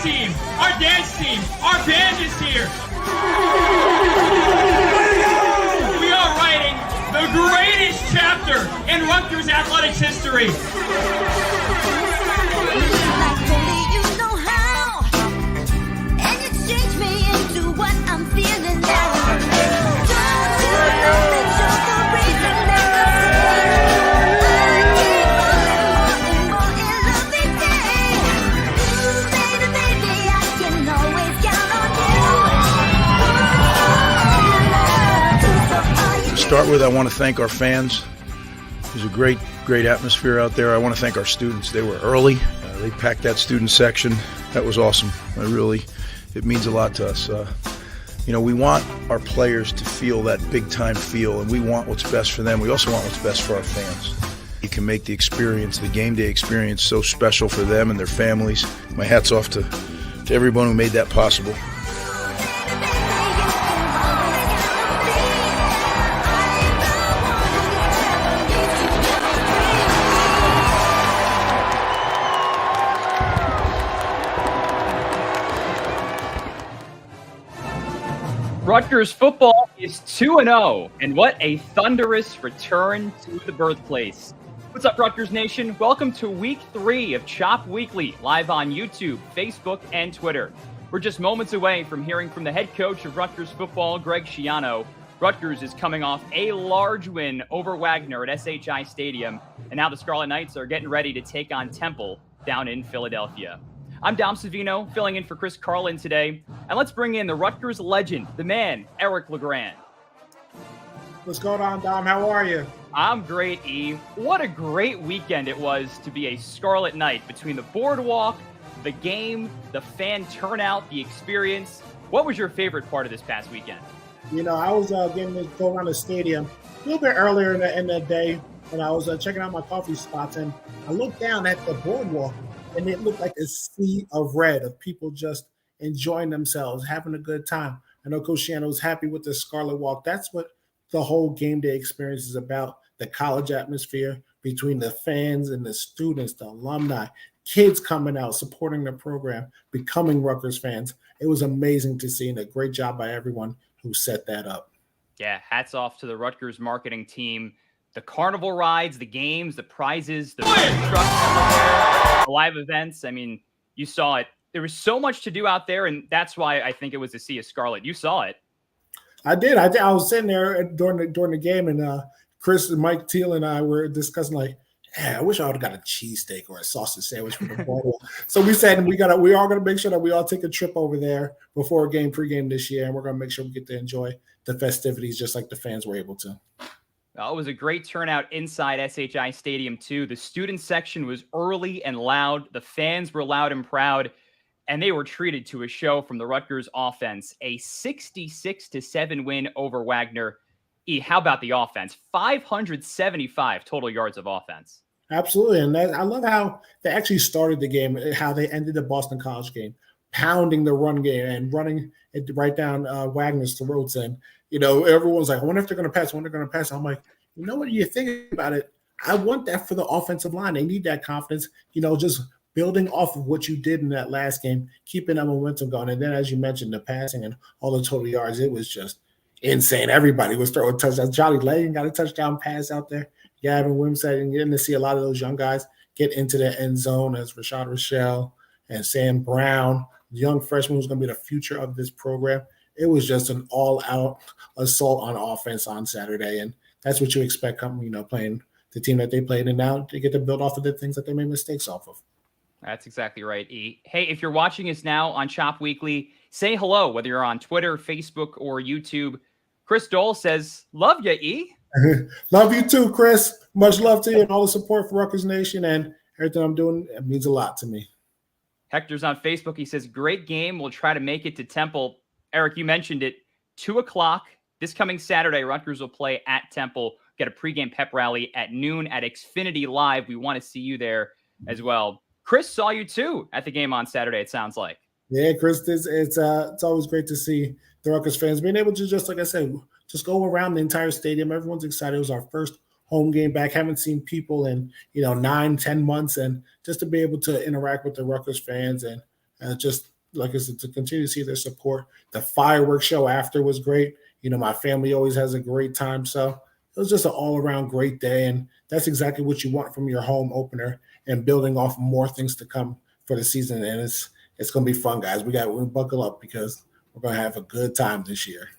team, our dance team, our band is here. We are writing the greatest chapter in Rutgers athletics history. Start with, I want to thank our fans. There's a great atmosphere out there. I want to thank our students. They were early. They packed that student section. That was awesome. It means a lot to us. We want our players to feel that big-time feel, and we want what's best for them. We also want what's best for our fans. You can make the experience, the game day experience, so special for them and their families. My hat's off to everyone who made that possible. Rutgers football is 2-0, and what a thunderous return to the birthplace. What's up, Rutgers Nation? Welcome to Week 3 of Chop Weekly, live on YouTube, Facebook, and Twitter. We're just moments away from hearing from the head coach of Rutgers football, Greg Schiano. Rutgers is coming off a large win over Wagner at SHI Stadium, and now the Scarlet Knights are getting ready to take on Temple down in Philadelphia. I'm Dom Savino, filling in for Chris Carlin today. And let's bring in the Rutgers legend, the man, Eric LeGrand. What's going on, Dom? How are you? I'm great, E. What a great weekend it was to be a Scarlet Knight between the boardwalk, the game, the fan turnout, the experience. What was your favorite part of this past weekend? I was getting to go around the stadium a little bit earlier in the day when I was checking out my coffee spots, and I looked down at the boardwalk, and it looked like a sea of red of people just enjoying themselves, having a good time. I know Coach Schiano was happy with the Scarlet Walk. That's what the whole game day experience is about, the college atmosphere between the fans and the students, the alumni, kids coming out, supporting the program, becoming Rutgers fans. It was amazing to see, and a great job by everyone who set that up. Yeah, hats off to the Rutgers marketing team. The carnival rides, the games, the prizes, the trucks, the live events. I mean, you saw it. There was so much to do out there, and that's why I think it was a sea of scarlet. You saw it. I did. I was sitting there during the game, and Chris and Mike Teal and I were discussing, like, I wish I would have got a cheesesteak or a sausage sandwich for the ball. So we said we all gonna make sure that we all take a trip over there before a game, pregame this year, and we're gonna make sure we get to enjoy the festivities just like the fans were able to. Well, it was a great turnout inside SHI Stadium, too. The student section was early and loud. The fans were loud and proud, and they were treated to a show from the Rutgers offense. A 66-7 win over Wagner. How about the offense? 575 total yards of offense. Absolutely, and I love how they actually started the game, how they ended the Boston College game, pounding the run game and running it right down Wagner's throats. And everyone's like, I wonder if they're going to pass. When they're going to pass, I'm like, what you think about it? I want that for the offensive line. They need that confidence. Just building off of what you did in that last game, keeping that momentum going. And then, as you mentioned, the passing and all the total yards, it was just insane. Everybody was throwing touchdowns. Johnny Layton got a touchdown pass out there. Gavin Wimsatt, and getting to see a lot of those young guys get into the end zone as Rashad Rochelle and Sam Brown, the young freshman who's going to be the future of this program. It was just an all-out assault on offense on Saturday, and that's what you expect playing the team that they played, and now they get to build off of the things that they made mistakes off of. That's exactly right, E. Hey, if you're watching us now on Chop Weekly, say hello, whether you're on Twitter, Facebook, or YouTube. Chris Dole says, love ya, E. Love you too, Chris. Much love to you and all the support for Rutgers Nation, and everything I'm doing, it means a lot to me. Hector's on Facebook. He says, great game. We'll try to make it to Temple. Eric, you mentioned it. 2:00 this coming Saturday, Rutgers will play at Temple. Get a pregame pep rally at noon at Xfinity Live. We want to see you there as well. Chris saw you too at the game on Saturday, it sounds like. Yeah, Chris, it's always great to see the Rutgers fans being able to, just like I said, just go around the entire stadium. Everyone's excited. It was our first home game back. Haven't seen people in 9-10 months, and just to be able to interact with the Rutgers fans and just like I said, to continue to see their support. The fireworks show after was great. My family always has a great time. So it was just an all-around great day, and that's exactly what you want from your home opener and building off more things to come for the season. And it's going to be fun, guys. We buckle up because we're going to have a good time this year.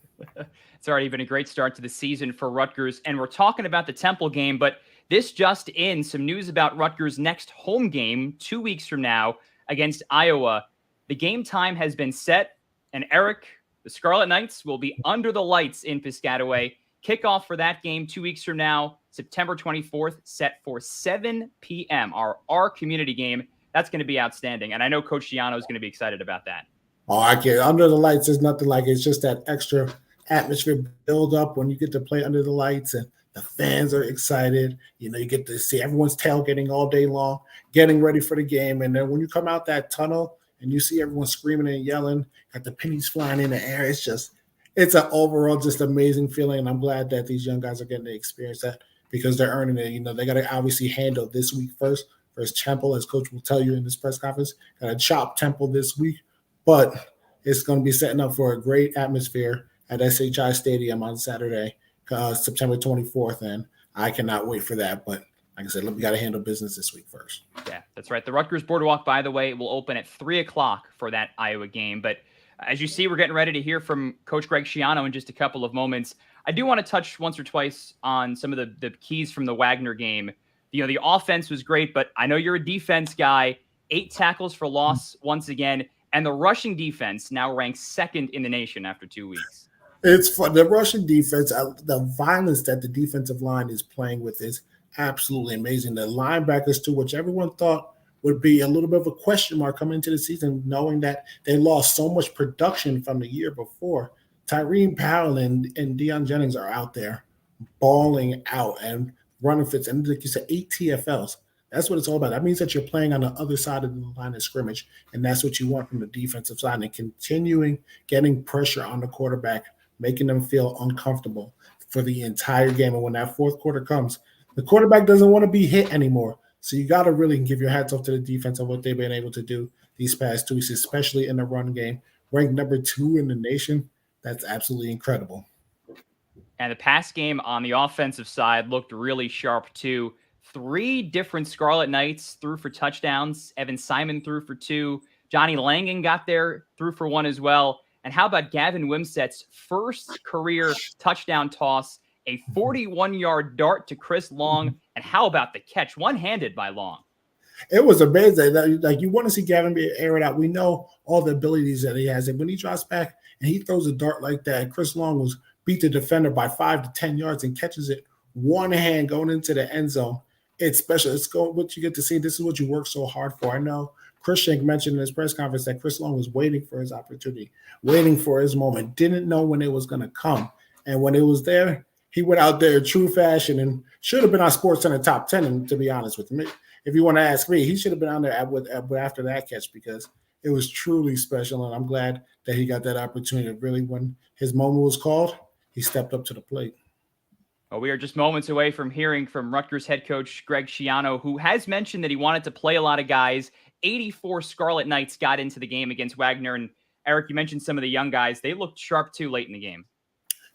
It's already been a great start to the season for Rutgers, and we're talking about the Temple game, but this just in, some news about Rutgers' next home game 2 weeks from now against Iowa. The game time has been set, and Eric, the Scarlet Knights will be under the lights in Piscataway. Kickoff for that game 2 weeks from now, September 24th, set for 7 p.m., our community game. That's going to be outstanding, and I know Coach Schiano is going to be excited about that. Oh, I can't. Under the lights is nothing like it. It's just that extra atmosphere build up when you get to play under the lights, and the fans are excited. You get to see everyone's tailgating all day long, getting ready for the game. And then when you come out that tunnel and you see everyone screaming and yelling, got the pennies flying in the air, it's an overall just amazing feeling. And I'm glad that these young guys are getting to experience that because they're earning it. They got to obviously handle this week first versus Temple, as Coach will tell you in this press conference. Got to chop Temple this week, but it's going to be setting up for a great atmosphere at SHI Stadium on Saturday, September 24th, and I cannot wait for that. But like I said, we got to handle business this week first. Yeah, that's right. The Rutgers Boardwalk, by the way, will open at 3 o'clock for that Iowa game. But as you see, we're getting ready to hear from Coach Greg Schiano in just a couple of moments. I do want to touch once or twice on some of the keys from the Wagner game. The offense was great, but I know you're a defense guy. 8 tackles for loss once again, and the rushing defense now ranks second in the nation after 2 weeks. It's fun. The Russian defense, the violence that the defensive line is playing with is absolutely amazing. The linebackers, too, which everyone thought would be a little bit of a question mark coming into the season, knowing that they lost so much production from the year before. Tyreen Powell and Deion Jennings are out there balling out and running fits. And like you said, 8 TFLs. That's what it's all about. That means that you're playing on the other side of the line of scrimmage, and that's what you want from the defensive side, and continuing getting pressure on the quarterback, making them feel uncomfortable for the entire game. And when that fourth quarter comes, the quarterback doesn't want to be hit anymore. So you got to really give your hats off to the defense of what they've been able to do these past 2 weeks, especially in the run game. Ranked number 2 in the nation. That's absolutely incredible. And the pass game on the offensive side looked really sharp too. 3 different Scarlet Knights threw for touchdowns. Evan Simon threw for 2. Johnny Langan got there, threw for 1 as well. And how about Gavin Wimsett's first career touchdown toss, a 41-yard dart to Chris Long, and how about the catch, one-handed by Long? It was amazing. Like, you want to see Gavin air it out. We know all the abilities that he has. And when he drops back and he throws a dart like that, Chris Long was beat the defender by 5 to 10 yards and catches it one hand going into the end zone. It's special. It's what you get to see. This is what you work so hard for. I know Chris Shank mentioned in his press conference that Chris Long was waiting for his opportunity, waiting for his moment, didn't know when it was going to come. And when it was there, he went out there in true fashion and should have been on SportsCenter top 10. And to be honest with me, if you want to ask me, he should have been on there after that catch because it was truly special. And I'm glad that he got that opportunity. Really, when his moment was called, he stepped up to the plate. Well, we are just moments away from hearing from Rutgers head coach Greg Schiano, who has mentioned that he wanted to play a lot of guys. 84 Scarlet Knights got into the game against Wagner. And Eric, you mentioned some of the young guys. They looked sharp too late in the game.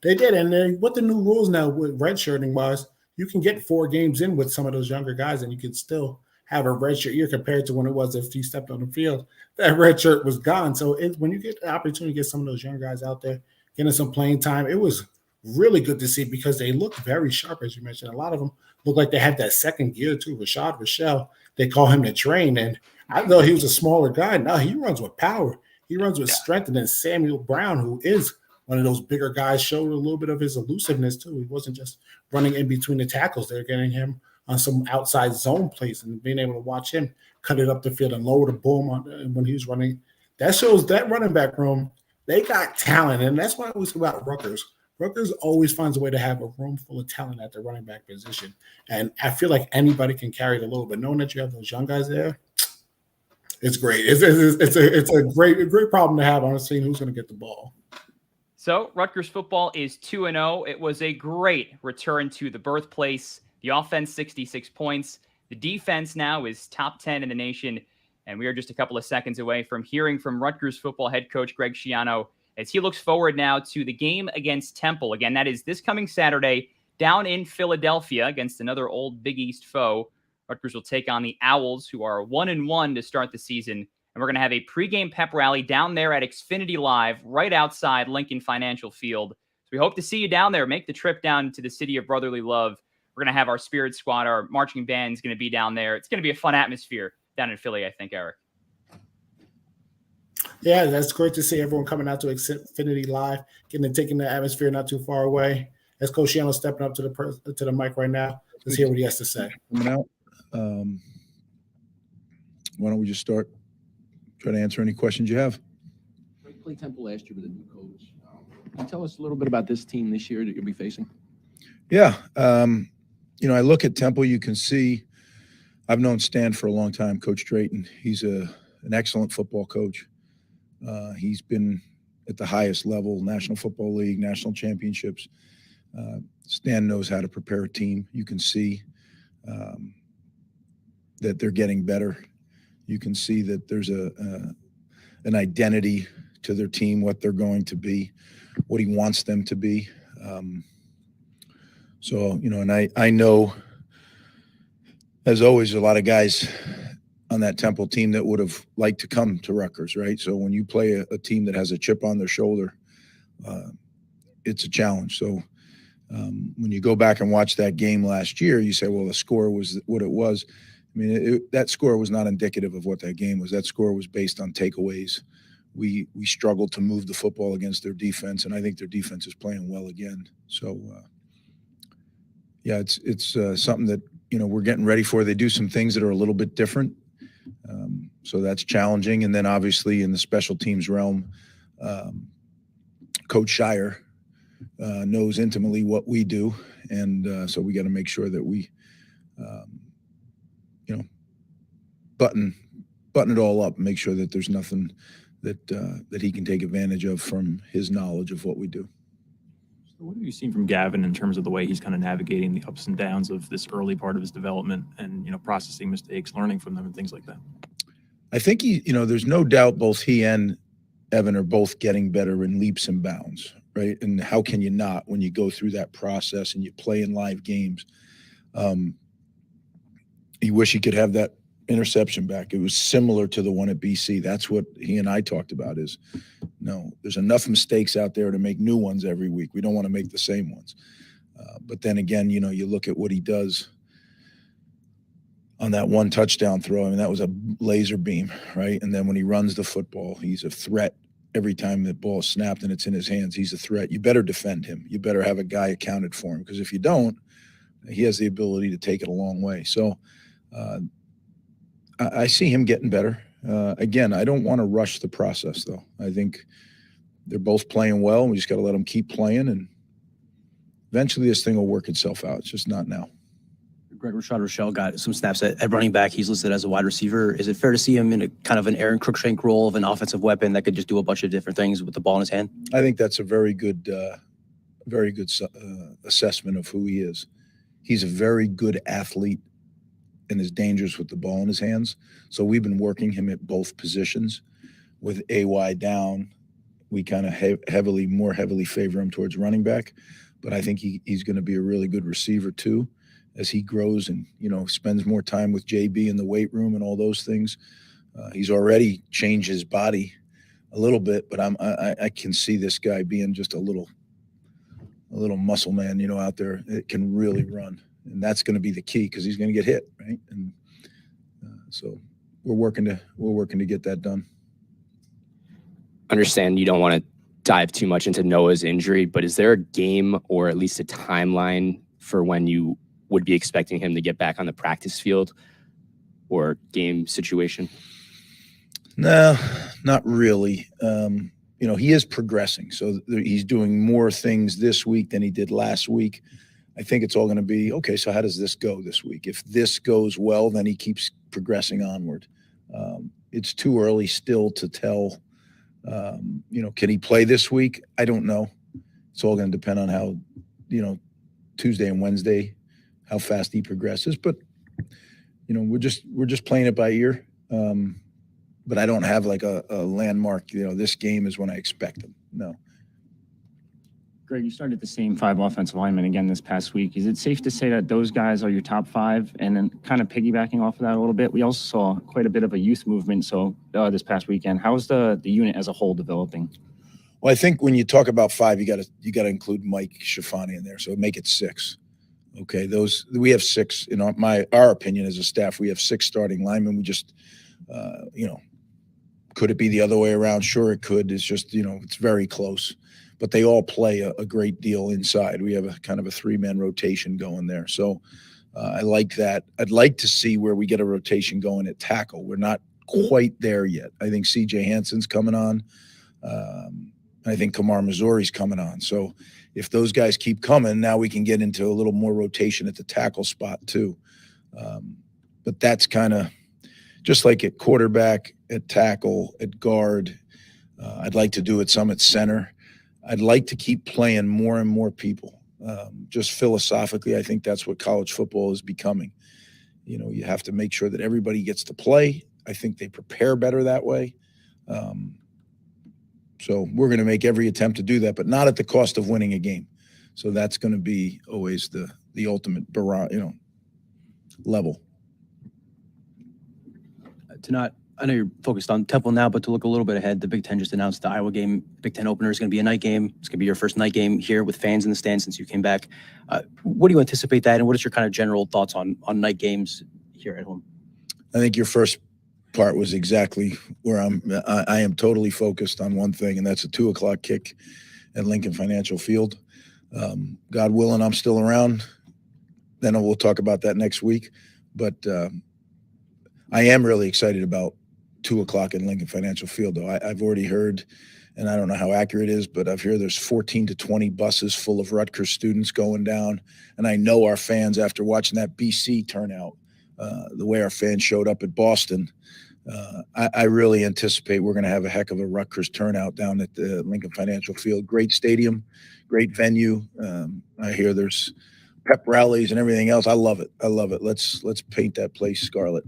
They did. And then what the new rules now with redshirting was, you can get 4 games in with some of those younger guys and you could still have a redshirt year compared to when it was if you stepped on the field. That redshirt was gone. So when you get the opportunity to get some of those young guys out there, getting some playing time, it was really good to see because they looked very sharp, as you mentioned. A lot of them look like they had that second gear too. Rashad Rochelle, they call him the train. And I thought he was a smaller guy. No, he runs with power. He runs with strength. And then Samuel Brown, who is one of those bigger guys, showed a little bit of his elusiveness too. He wasn't just running in between the tackles. They're getting him on some outside zone plays and being able to watch him cut it up the field and lower the boom when he was running. That shows that running back room, they got talent. And that's why I always about Rutgers. Rutgers always finds a way to have a room full of talent at the running back position. And I feel like anybody can carry it a little bit. Knowing that you have those young guys there, it's great. It's a great problem to have on seeing who's going to get the ball. So Rutgers football is 2-0. It was a great return to the birthplace. The offense, 66 points. The defense now is top 10 in the nation. And we are just a couple of seconds away from hearing from Rutgers football head coach Greg Schiano as he looks forward now to the game against Temple. Again, that is this coming Saturday down in Philadelphia against another old Big East foe. Rutgers will take on the Owls, who are 1-1 to start the season. And we're going to have a pregame pep rally down there at Xfinity Live, right outside Lincoln Financial Field. So we hope to see you down there. Make the trip down to the city of brotherly love. We're going to have our Spirit Squad, our marching band is going to be down there. It's going to be a fun atmosphere down in Philly, I think, Eric. Yeah, that's great to see everyone coming out to Xfinity Live, taking the atmosphere not too far away. As Coach Schiano stepping up to the mic right now, let's hear what he has to say. Coming out. Why don't we just start? Try to answer any questions you have. You played Temple last year with a new coach. Can you tell us a little bit about this team this year that you'll be facing? Yeah. I look at Temple, you can see I've known Stan for a long time, Coach Drayton. He's an excellent football coach. He's been at the highest level, National Football League, national championships. Stan knows how to prepare a team. You can see that they're getting better. You can see that there's an identity to their team, what they're going to be, what he wants them to be. And I know, as always, a lot of guys on that Temple team that would have liked to come to Rutgers, right? So when you play a team that has a chip on their shoulder, it's a challenge. So when you go back and watch that game last year, you say, well, the score was what it was. I mean, that score was not indicative of what that game was. That score was based on takeaways. We struggled to move the football against their defense, and I think their defense is playing well again. So, it's something that, we're getting ready for. They do some things that are a little bit different. So that's challenging. And then obviously in the special teams realm, Coach Shire knows intimately what we do. And so we got to make sure that we, button it all up and make sure that there's nothing that he can take advantage of from his knowledge of what we do. So what have you seen from Gavin in terms of the way he's kind of navigating the ups and downs of this early part of his development and, processing mistakes, learning from them and things like that? I think there's no doubt both he and Evan are both getting better in leaps and bounds, right? And how can you not when you go through that process and you play in live games? You wish he could have that interception back. It was similar to the one at BC. That's what he and I talked about is, there's enough mistakes out there to make new ones every week. We don't want to make the same ones. But then again, you look at what he does on that one touchdown throw. I mean, that was a laser beam, right? And then when he runs the football, he's a threat every time the ball is snapped and it's in his hands. He's a threat. You better defend him. You better have a guy accounted for him, because if you don't, he has the ability to take it a long way. So I see him getting better. Again, I don't want to rush the process, though. I think they're both playing well. We just got to let them keep playing, and eventually this thing will work itself out. It's just not now. Greg Rochelle got some snaps at running back. He's listed as a wide receiver. Is it fair to see him in a kind of an Aaron Cruikshank role of an offensive weapon that could just do a bunch of different things with the ball in his hand? I think that's a very good assessment of who he is. He's a very good athlete and is dangerous with the ball in his hands. So we've been working him at both positions. With AY down, we kind of more heavily favor him towards running back. But I think he's going to be a really good receiver too, as he grows and, spends more time with JB in the weight room and all those things. He's already changed his body a little bit, but I can see this guy being just a little muscle man, out there. It can really run. And that's going to be the key, because he's going to get hit, right? And so we're working to get that done. Understand you don't want to dive too much into Noah's injury, but is there a game or at least a timeline for when you would be expecting him to get back on the practice field or game situation? No, not really. He is progressing. So he's doing more things this week than he did last week. I think it's all going to be, okay, so how does this go this week? If this goes well, then he keeps progressing onward. It's too early still to tell, can he play this week? I don't know. It's all going to depend on how, Tuesday and Wednesday, how fast he progresses. But, we're just playing it by ear. but I don't have like a landmark, this game is when I expect them. No. Greg, you started the same 5 offensive linemen again this past week. Is it safe to say that those guys are your top 5? And then kind of piggybacking off of that a little bit, we also saw quite a bit of a youth movement. So this past weekend, how is the unit as a whole developing? Well, I think when you talk about 5, you got to include Mike Schifani in there. So make it 6. Okay, we have 6 in our opinion as a staff. We have 6 starting linemen. We just, could it be the other way around? Sure, it could. It's just it's very close. But they all play a great deal inside. We have a kind of a 3-man rotation going there. So I like that. I'd like to see where we get a rotation going at tackle. We're not quite there yet. I think C.J. Hansen's coming on. I think Kamar Missouri's coming on. So if those guys keep coming, now we can get into a little more rotation at the tackle spot too. But that's kind of just like at quarterback, at tackle, at guard. I'd like to do it some at center. I'd like to keep playing more and more people. Just philosophically, I think that's what college football is becoming. You have to make sure that everybody gets to play. I think they prepare better that way. So we're going to make every attempt to do that, but not at the cost of winning a game. So that's going to be always the ultimate, level. I know you're focused on Temple now, but to look a little bit ahead, the Big Ten just announced the Iowa game. Big Ten opener is going to be a night game. It's going to be your first night game here with fans in the stands since you came back. What do you anticipate that, and what is your kind of general thoughts on night games here at home? I think your first part was exactly where I am totally focused on one thing, and that's a 2:00 kick at Lincoln Financial Field. God willing, I'm still around. Then we'll talk about that next week. But I am really excited about 2:00 in Lincoln Financial Field, though. I've already heard, and I don't know how accurate it is, but I've heard there's 14 to 20 buses full of Rutgers students going down. And I know our fans, after watching that BC turnout, the way our fans showed up at Boston, I really anticipate we're going to have a heck of a Rutgers turnout down at the Lincoln Financial Field. Great stadium, great venue. I hear there's pep rallies and everything else. I love it. Let's paint that place scarlet.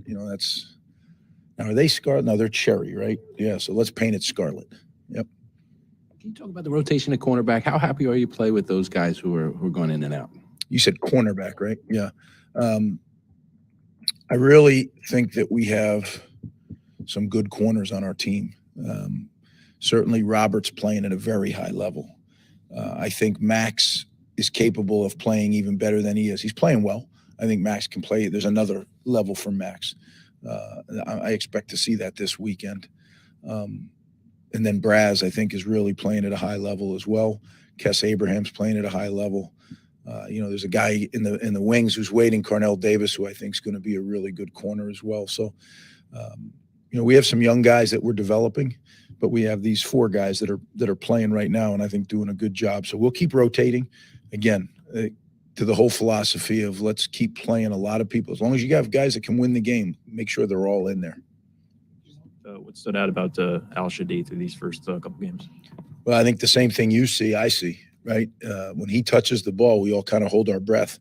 Now, are they scarlet? No, they're cherry, right? Yeah, so let's paint it scarlet. Yep. Can you talk about the rotation at cornerback? How happy are you play with those guys who are going in and out? You said cornerback, right? Yeah. I really think that we have some good corners on our team. Certainly Robert's playing at a very high level. I think Max is capable of playing even better than he is. He's playing well. I think Max can play. There's another level for Max. I expect to see that this weekend. And then Braz, I think, is really playing at a high level as well. Kess Abraham's playing at a high level. There's a guy in the wings who's waiting, Carnell Davis, who I think is going to be a really good corner as well. So, we have some young guys that we're developing, but we have these 4 guys that are playing right now, and I think doing a good job. So we'll keep rotating. Again, to the whole philosophy of let's keep playing a lot of people. As long as you have guys that can win the game, make sure they're all in there. What stood out about Al Shadee through these first couple games? Well, I think the same thing you see, I see, right? When he touches the ball, we all kind of hold our breath.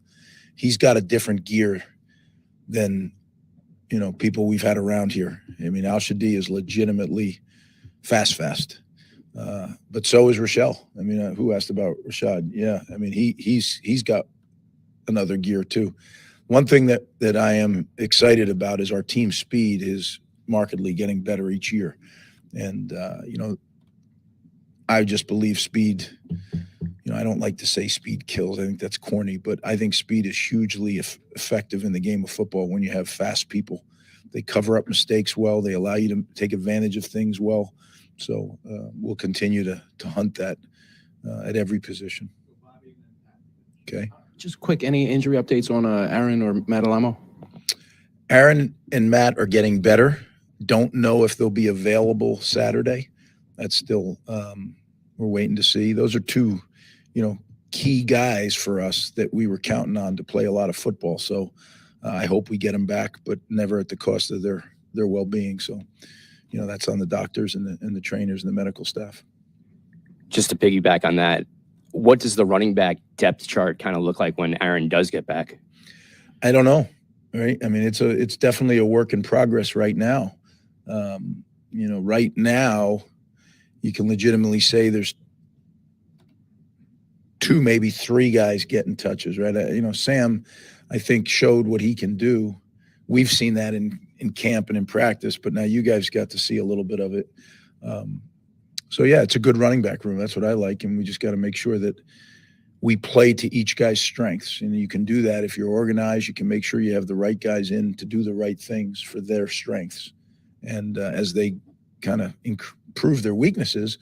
He's got a different gear than, people we've had around here. I mean, Al Shadee is legitimately fast. But so is Rochelle. I mean, who asked about Rashad? Yeah, I mean, he's got another gear too. One thing that I am excited about is our team speed is markedly getting better each year. And, I just believe speed, I don't like to say speed kills. I think that's corny, but I think speed is hugely effective in the game of football when you have fast people. They cover up mistakes well. They allow you to take advantage of things well. So we'll continue to hunt that at every position. Okay. Just quick, any injury updates on Aaron or Matt Alamo? Aaron and Matt are getting better. Don't know if they'll be available Saturday. That's still we're waiting to see. Those are 2, key guys for us that we were counting on to play a lot of football. So I hope we get them back, but never at the cost of their well-being. So, that's on the doctors and the trainers and the medical staff. Just to piggyback on that, what does the running back depth chart kind of look like when Aaron does get back? I don't know. Right. I mean, it's definitely a work in progress right now. right now you can legitimately say there's 2, maybe 3 guys getting touches, right? Sam, I think, showed what he can do. We've seen that in camp and in practice, but now you guys got to see a little bit of it. So yeah, it's a good running back room. That's what I like, and we just got to make sure that we play to each guy's strengths. And you can do that if you're organized. You can make sure you have the right guys in to do the right things for their strengths. And as they kind of improve their weaknesses,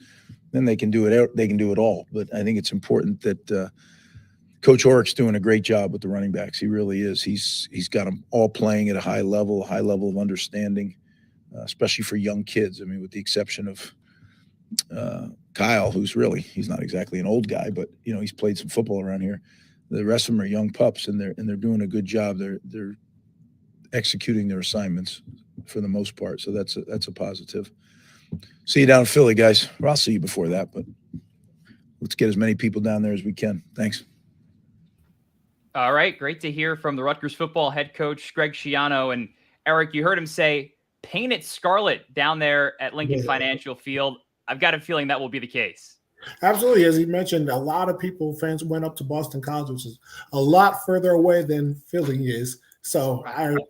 then they can do it. They can do it all. But I think it's important that Coach Orrick's doing a great job with the running backs. He really is. He's got them all playing at a high level of understanding, especially for young kids. I mean, with the exception of Kyle, he's not exactly an old guy, but he's played some football around here. The rest of them are young pups, and they're doing a good job. They're executing their assignments for the most part. So that's a positive. See you down in Philly, guys. Or I'll see you before that, but let's get as many people down there as we can. Thanks. All right. Great to hear from the Rutgers football head coach, Greg Schiano. And Eric, you heard him say, paint it scarlet down there at Lincoln Financial Field. I've got a feeling that will be the case. Absolutely. As he mentioned, a lot of fans went up to Boston College, which is a lot further away than Philly is. So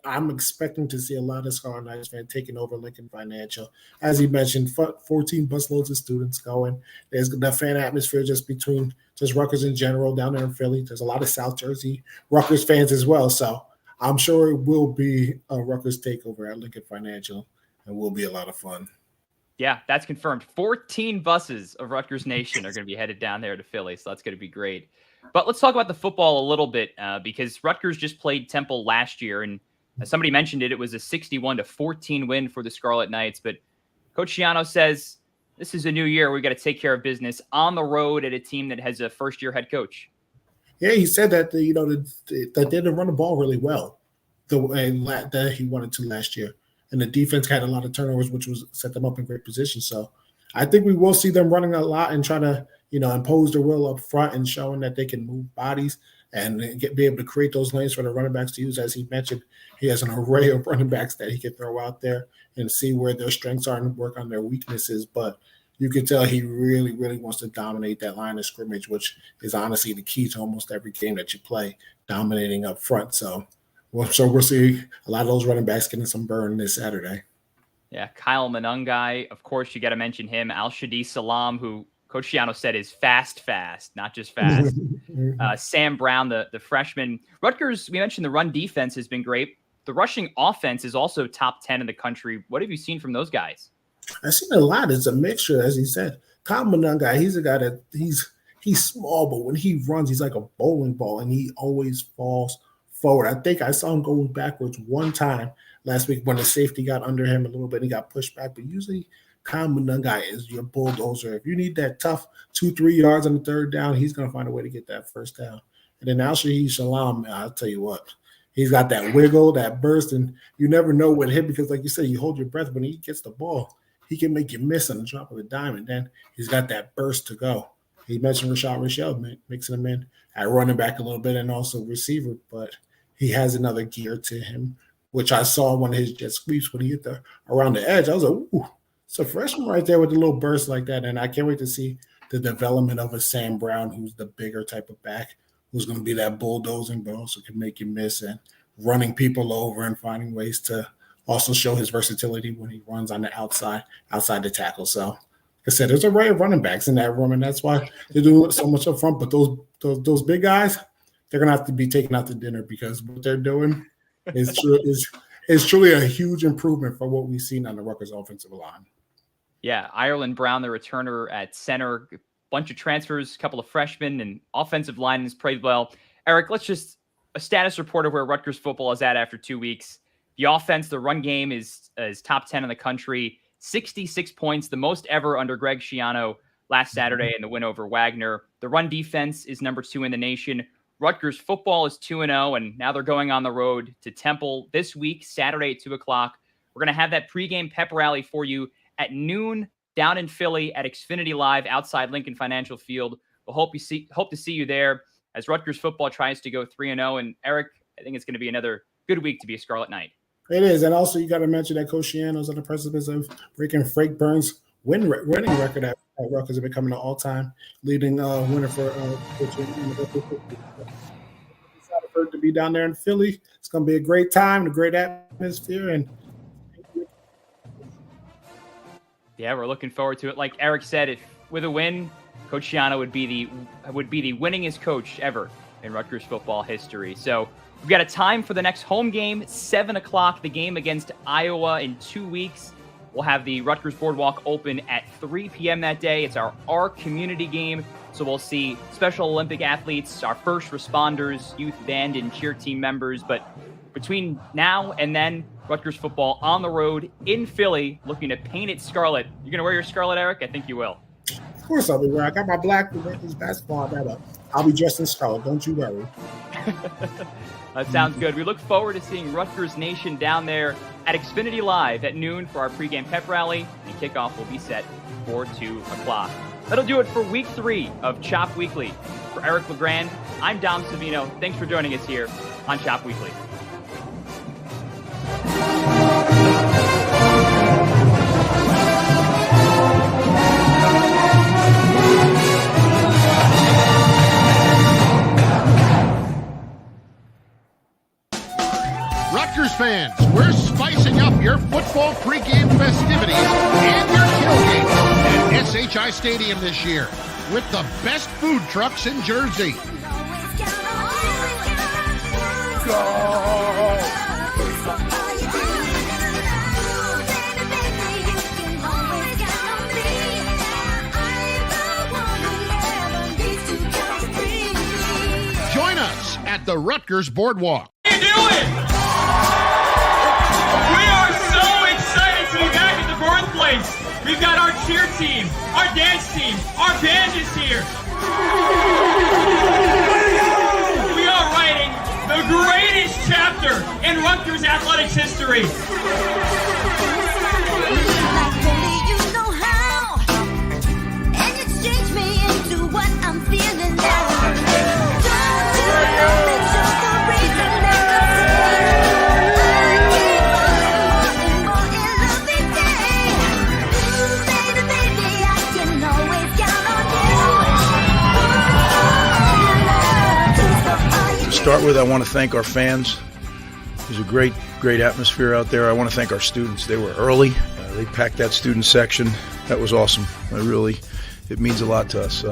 I'm expecting to see a lot of Scarlet Knights fans taking over Lincoln Financial. As he mentioned, 14 busloads of students going. There's the fan atmosphere just between just Rutgers in general down there in Philly. There's a lot of South Jersey Rutgers fans as well. So I'm sure it will be a Rutgers takeover at Lincoln Financial and will be a lot of fun. Yeah, that's confirmed. 14 buses of Rutgers Nation are going to be headed down there to Philly, so that's going to be great. But let's talk about the football a little bit because Rutgers just played Temple last year, and as somebody mentioned it was a 61-14 win for the Scarlet Knights. But Coach Schiano says this is a new year. We got to take care of business on the road at a team that has a first-year head coach. Yeah, he said that that they didn't run the ball really well the way that he wanted to last year. And the defense had a lot of turnovers, which was set them up in great position. So I think we will see them running a lot and trying to, impose their will up front and showing that they can move bodies and be able to create those lanes for the running backs to use. As he mentioned, he has an array of running backs that he can throw out there and see where their strengths are and work on their weaknesses. But you can tell he really, really wants to dominate that line of scrimmage, which is honestly the key to almost every game that you play, dominating up front. So we'll see a lot of those running backs getting some burn this Saturday. Yeah, Kyle Manungai, of course, you got to mention him. Al-Shadi Salam, who Coach Schiano said is fast, not just fast. Sam Brown, the freshman. Rutgers, we mentioned the run defense has been great. The rushing offense is also top 10 in the country. What have you seen from those guys? I've seen a lot. It's a mixture, as he said. Kyle Manungai, he's a guy that he's small, but when he runs, he's like a bowling ball, and he always falls forward. I think I saw him go backwards one time last week when the safety got under him a little bit. He got pushed back, but usually Kyle Manungai is your bulldozer. If you need that tough 2-3 yards on the third down, he's going to find a way to get that first down. And then Al-Shadi Salam, I'll tell you what, he's got that wiggle, that burst, and you never know what hit because, like you said, you hold your breath when he gets the ball. He can make you miss on the drop of a dime, and then he's got that burst to go. He mentioned Rashad Rochelle mixing him in at running back a little bit and also receiver, but he has another gear to him, which I saw one of his jet sweeps when he hit around the edge. I was like, ooh, it's a freshman right there with a little burst like that. And I can't wait to see the development of a Sam Brown, who's the bigger type of back, who's going to be that bulldozing, but also can make you miss and running people over and finding ways to also show his versatility when he runs on the outside the tackle. So, like I said, there's an array of running backs in that room, and that's why they do so much up front. But those big guys, they're going to have to be taken out to dinner because what they're doing is truly a huge improvement from what we've seen on the Rutgers offensive line. Yeah, Ireland Brown, the returner at center, a bunch of transfers, a couple of freshmen, and offensive line has played well. Eric, let's just a status report of where Rutgers football is at after 2 weeks. The offense, the run game is top 10 in the country, 66 points, the most ever under Greg Schiano last Saturday in the win over Wagner. The run defense is number 2 in the nation. Rutgers football is 2-0, and now they're going on the road to Temple this week, Saturday at 2 o'clock. We're going to have that pregame pep rally for you at noon down in Philly at Xfinity Live outside Lincoln Financial Field. We'll hope to see you there as Rutgers football tries to go 3-0. And Eric, I think it's going to be another good week to be a Scarlet Knight. It is, and also you got to mention that Coach Schiano is on the precipice of breaking Frank Burns' winning record at Rutgers and becoming an all-time leading winner for coaching. Excited for it to be down there in Philly. It's going to be a great time, a great atmosphere, and Yeah, we're looking forward to it. Like Eric said, if with a win, Coach Schiano would be the winningest coach ever in Rutgers football history. So we've got a time for the next home game, 7 o'clock, the game against Iowa in 2 weeks. We'll have the Rutgers Boardwalk open at 3 p.m. that day. It's our community game, so we'll see Special Olympic athletes, our first responders, youth band, and cheer team members. But between now and then, Rutgers football on the road in Philly, looking to paint it scarlet. You gonna wear your scarlet, Eric? I think you will. of course I'll be wearing. I got my black Rutgers basketball. I'll be dressed in scarlet. Don't you worry. That sounds good. We look forward to seeing Rutgers Nation down there at Xfinity Live at noon for our pregame pep rally, and kickoff will be set for 2 o'clock. That'll do it for week 3 of Chop Weekly. For Eric LeGrand, I'm Dom Savino. Thanks for joining us here on Chop Weekly. Rutgers fans, we're spicing up your football pregame festivities and your tailgate at SHI Stadium this year with the best food trucks in Jersey. Join us at the Rutgers Boardwalk. How you doing? We are so excited to be back at the birthplace. We've got our cheer team, our dance team, our band is here. We are writing the greatest chapter in Rutgers athletics history. Start with, I want to thank our fans. There's a great atmosphere out there. I want to thank our students. They were early. They packed that student section. That was awesome. It means a lot to us.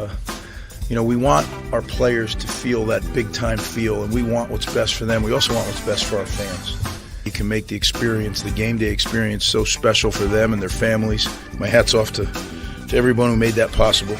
We want our players to feel that big time feel, and we want what's best for them. We also want what's best for our fans. You can make the experience, the game day experience, so special for them and their families. My hat's off to everyone who made that possible.